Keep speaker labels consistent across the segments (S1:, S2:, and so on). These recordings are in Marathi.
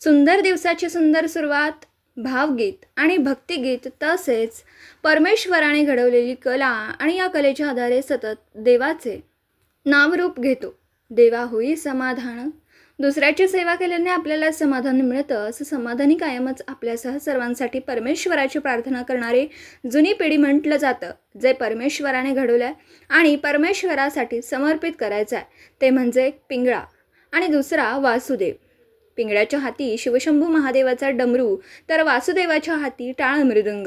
S1: सुंदर दिवसाची सुंदर सुरुवात भावगीत आणि भक्तिगीत तसेच परमेश्वराने घडवलेली कला आणि या कलेच्या आधारे सतत देवाचे नामरूप घेतो. देवा होई समाधान. दुसऱ्याची सेवा केल्याने आपल्याला समाधान मिळतं असं समाधानी कायमच आपल्यासह सर्वांसाठी परमेश्वराची प्रार्थना करणारे जुनी पिढी म्हटलं जातं. जे परमेश्वराने घडवलं आणि परमेश्वरासाठी समर्पित करायचं आहे ते म्हणजे पिंगळा आणि दुसरा वासुदेव. पिंगळ्याच्या हाती शिवशंभू महादेवाचा डमरू तर वासुदेवाच्या हाती टाळ मृदुंग.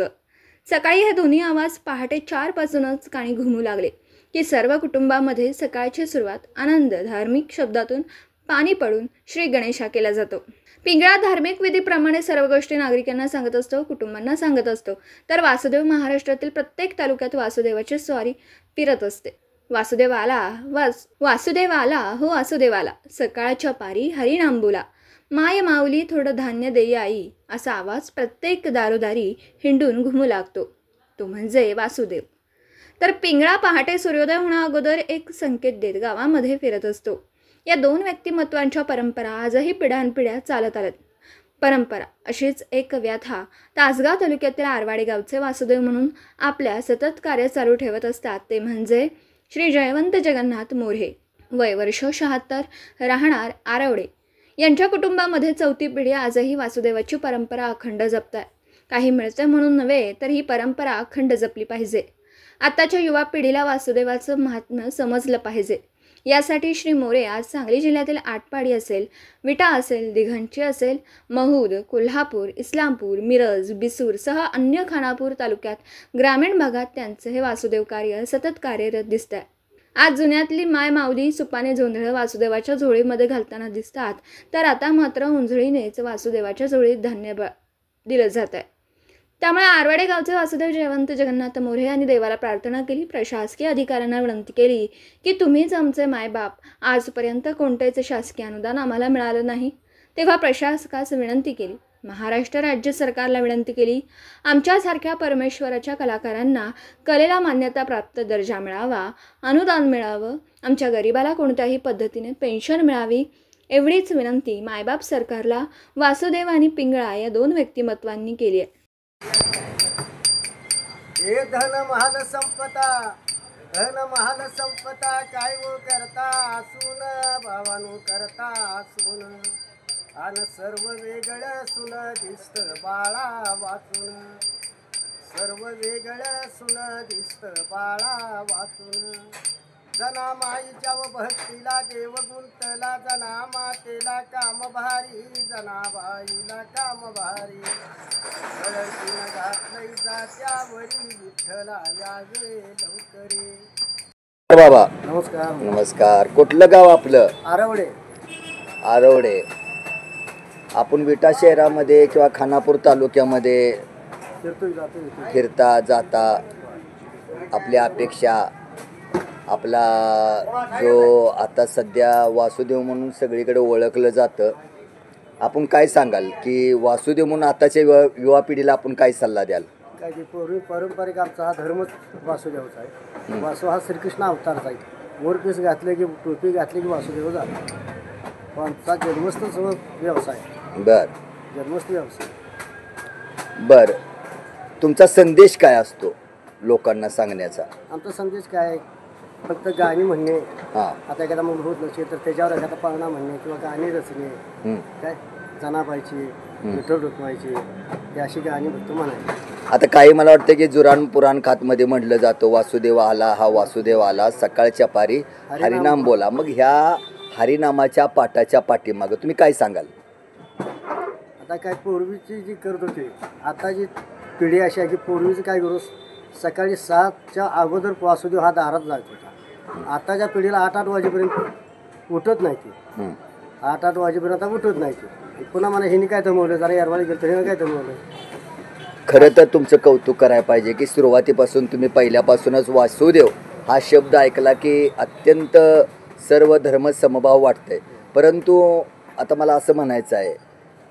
S1: सकाळी हे दोन्ही आवाज पहाटे 4 पासूनच कानी घुमू लागले की सर्व कुटुंबामध्ये सकाळची सुरुवात आनंद धार्मिक शब्दातून पाणी पडून श्री गणेशा केला जातो. पिंगळा धार्मिक विधीप्रमाणे सर्व गोष्टी नागरिकांना सांगत असतो, कुटुंबांना सांगत असतो. तर वासुदेव महाराष्ट्रातील प्रत्येक तालुक्यात वासुदेवाची स्वारी फिरत असते. वासुदेव आला हो वासुदेव आला, सकाळच्या पारी हरिनाम बोला, माय माऊली थोडं धान्य देई आई, असा आवाज प्रत्येक दारोदारी हिंडून घुमू लागतो. तो म्हणजे वासुदेव. तर पिंगळा पहाटे सूर्योदय होण्या अगोदर एक संकेत देत गावामध्ये फिरत असतो. या दोन व्यक्तिमत्वांच्या परंपरा आजही पिढ्यानपिढ्या चालत आल्यात. परंपरा अशीच एक व्याथा तासगाव तालुक्यातील आरवाडे गावचे वासुदेव म्हणून आपल्या सतत कार्य चालू ठेवत असतात. ते म्हणजे श्री जयवंत जगन्नाथ मोरे, वय वर्ष 76, राहणार आरवडे. यांच्या कुटुंबामध्ये 4थी पिढी आजही वासुदेवाची परंपरा अखंड जपत आहे. काही मिळतं म्हणून नव्हे तर ही परंपरा अखंड जपली पाहिजे. आताच्या युवा पिढीला वासुदेवाचं महात्म्य समजलं पाहिजे. यासाठी श्री मोरे आज सांगली जिल्ह्यातील आटपाडी असेल, विटा असेल, दिघंची असेल, महूद, कोल्हापूर, इस्लामपूर, मिरज, बिसूर सह अन्य खानापूर तालुक्यात ग्रामीण भागात त्यांचं हे वासुदेव कार्य सतत कार्यरत दिसत आहे. आज जुन्यातली माय माऊली सुपाने जोंधळ वासुदेवाच्या झोळीमध्ये घालताना दिसतात, तर आता मात्र उंजळीनेच वासुदेवाच्या झोळीत धान्य दिलं जात आहे. त्यामुळे आरवाडे गावचे वासुदेव जयवंत जगन्नाथ मोरे यांनी देवाला प्रार्थना केली. प्रशासकीय अधिकाऱ्यांना विनंती केली की तुम्हीच आमचे मायबाप. आजपर्यंत कोणतेच शासकीय अनुदान आम्हाला मिळालं नाही. तेव्हा प्रशासकास विनंती केली, महाराष्ट्र राज्य सरकारला विनंती केली, आमच्यासारख्या परमेश्वराच्या कलाकारांना कलेला मान्यता प्राप्त दर्जा मिळावा, अनुदान मिळावं, आमच्या गरिबाला कोणत्याही पद्धतीने पेन्शन मिळावी. एवढीच विनंती मायबाप सरकारला वासुदेव आणि पिंगळा या दोन व्यक्तिमत्वांनी केली आहे.
S2: हे धन महाल संपता काय वो करता असून भावानु करता असून आन सर्व वेगळं सुन दिसत बाळा वाचून, सर्व वेगळं सुन दिसत बाळा वाचून. जना माईच्या व भक्तीला देव गुंतला, जना मातेला काम भारी, जना बाईला काम भारी. कळतीन घातलंय जात्यावरी विठ्ठला यावे लवकरी.
S3: बाबा
S2: नमस्कार.
S3: नमस्कार. कुठलं गाव आपलं?
S2: आरवडे.
S3: आरवडे. आपण विटा शहरामध्ये किंवा खानापूर तालुक्यामध्ये फिरता जाता आपली अपेक्षा, आपला जो आता सध्या वासुदेव म्हणून सगळीकडे ओळखलं जातं, आपण काय सांगाल की वासुदेव म्हणून आताच्या युवा पिढीला आपण काय सल्ला द्याल?
S2: काय की पूर्वी पारंपरिक आमचा हा धर्मच वासुदेवचा आहे. वासू हा श्रीकृष्ण अवतारचा आहे. मोरपीस घातले की टोपी घातली की वासुदेव जातो. आमचा जन्मस्थ व्यवसाय.
S3: बर.
S2: जन्मस्थ व्यवसाय.
S3: बर. तुमचा संदेश काय असतो लोकांना सांगण्याचा?
S2: आमचा संदेश काय आहे? फक्त गाणी म्हणणे. आता एखादा मूल होत नसेल तर त्याच्यावर एखादा पाळणा म्हणणे किंवा गाणी रचणे, काय जनाबाईची, विठ्ठल रुक्माईची, ही अशी गाणी फक्त म्हणायची.
S3: आता काही मला वाटतं की जुरान पुराण खातमध्ये म्हटलं जातं वासुदेव आला हा वासुदेव आला, सकाळच्या पारी हरिनाम बोला. मग ह्या हरिनामाच्या पाठाच्या पाठीमागं तुम्ही काय सांगाल?
S2: आता काय पूर्वीची जी करत होती, आता जी पिढी अशी आहे की पूर्वीचं काय करू, सकाळी 7च्या अगोदर वासुदेव हा दारात जात होता. आताच्या पिढीला 8-8 वाजेपर्यंत उठत नाही ती. 8-8 वाजेपर्यंत आता उठत नाही ती. पुन्हा मला हिने काय थमवलं, जरा यारवाडी गेलं तर हिनं काय थमवलं.
S3: खरं तर तुमचं कौतुक करायला पाहिजे की सुरुवातीपासून तुम्ही पहिल्यापासूनच वासुदेव हा शब्द ऐकला की अत्यंत सर्व धर्म समभाव वाटतंय. परंतु आता मला असं म्हणायचं आहे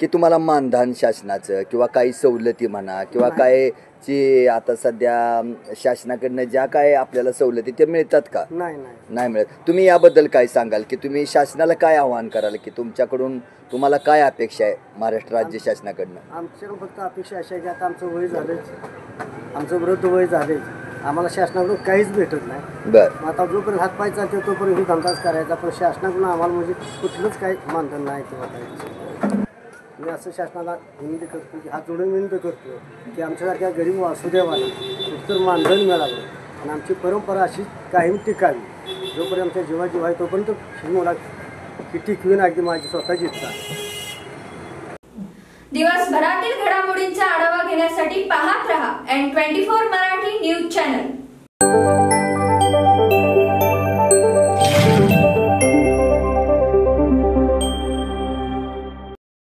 S3: की तुम्हाला मानधन शासनाचं किंवा काही सवलती म्हणा किंवा काय जी आता सध्या शासनाकडनं ज्या काय आपल्याला सवलती त्या मिळतात का? नाही मिळत. तुम्ही याबद्दल काय सांगाल की तुम्ही शासनाला काय आवाहन कराल की तुमच्याकडून तुम्हाला काय अपेक्षा आहे महाराष्ट्र राज्य शासनाकडनं?
S2: आमच्याकडून फक्त अपेक्षा अशी आहे की आता आमचं वय झालंच, आमचं वृद्ध वय झालेच, आम्हाला शासनाकडून काहीच भेटत नाही.
S3: बरं.
S2: आता जोपर्यंत हात पाय चालते तोपर्यंत ही धंदाच करायचा, पण शासनाकडून आम्हाला म्हणजे कुठलंच काही मानधन नाही किंवा काही. मी असं शासनाला विनंती करतो की हात जोडून विनंती करतो की आमच्यासारख्या गरीब वासुदेवाला उत्तर मानधन मिळावं आणि आमची परंपरा अशी कायम टिकावी. जोपर्यंत आमच्या जीवाजीव आहे तोपर्यंत ही मला ही टिकवीन अगदी माझी स्वतःची इच्छा आहे.
S1: दिवसभरातील घडामोडींचा आढावा घेण्यासाठी पाहत रहा N24 मराठी न्यूज चॅनल.